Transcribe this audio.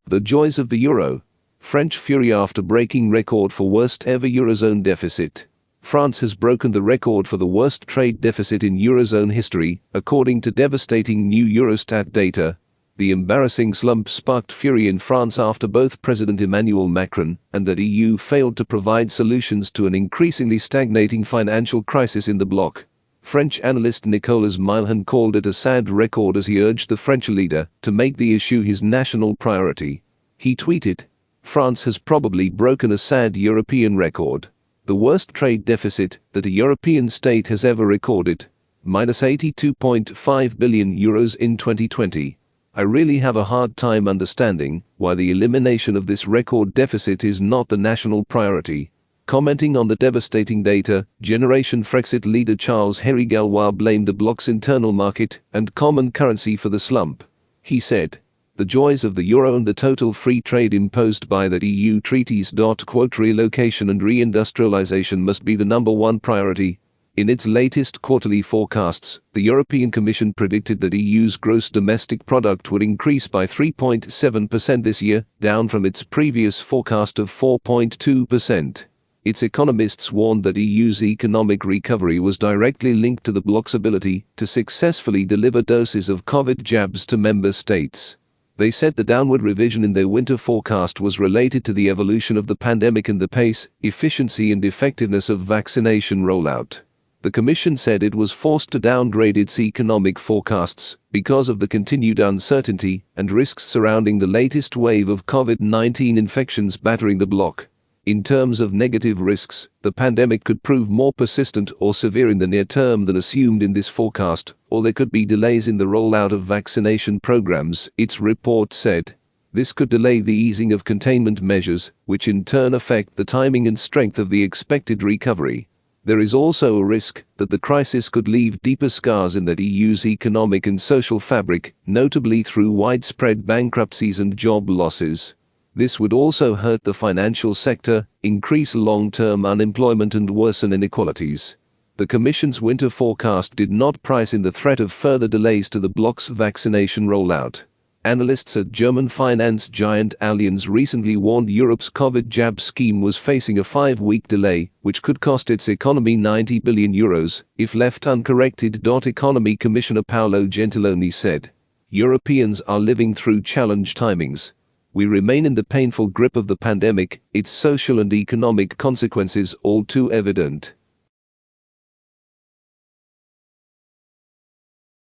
The joys of the euro. French fury after breaking record for worst ever eurozone deficit. France has broken the record for the worst trade deficit in eurozone history, according to devastating new Eurostat data. The embarrassing slump sparked fury in France after both President Emmanuel Macron and the EU failed to provide solutions to an increasingly stagnating financial crisis in the bloc. French analyst Nicolas Meilhan called it a sad record as he urged the French leader to make the issue his national priority. He tweeted, "France has probably broken a sad European record. The worst trade deficit that a European state has ever recorded, minus 82.5 billion euros in 2020. I really have a hard time understanding why the elimination of this record deficit is not the national priority." Commenting on the devastating data, Generation Frexit leader Charles-Henri Gallois blamed the bloc's internal market and common currency for the slump. He said, "The joys of the euro and the total free trade imposed by the EU treaties. Relocation and reindustrialization must be the number one priority." In its latest quarterly forecasts, the European Commission predicted that EU's gross domestic product would increase by 3.7% this year, down from its previous forecast of 4.2%. Its economists warned that EU's economic recovery was directly linked to the bloc's ability to successfully deliver doses of COVID jabs to member states. They said the downward revision in their winter forecast was related to the evolution of the pandemic and the pace, efficiency and effectiveness of vaccination rollout. The Commission said it was forced to downgrade its economic forecasts because of the continued uncertainty and risks surrounding the latest wave of COVID-19 infections battering the bloc. In terms of negative risks, the pandemic could prove more persistent or severe in the near term than assumed in this forecast, or there could be delays in the rollout of vaccination programs, its report said. This could delay the easing of containment measures, which in turn affect the timing and strength of the expected recovery. There is also a risk that the crisis could leave deeper scars in the EU's economic and social fabric, notably through widespread bankruptcies and job losses. This would also hurt the financial sector, increase long-term unemployment and worsen inequalities. The Commission's winter forecast did not price in the threat of further delays to the bloc's vaccination rollout. Analysts at German finance giant Allianz recently warned Europe's COVID jab scheme was facing a 5-week delay, which could cost its economy 90 billion euros, if left uncorrected. Economy Commissioner Paolo Gentiloni said, "Europeans are living through challenge timings. We remain in the painful grip of the pandemic, its social and economic consequences all too evident.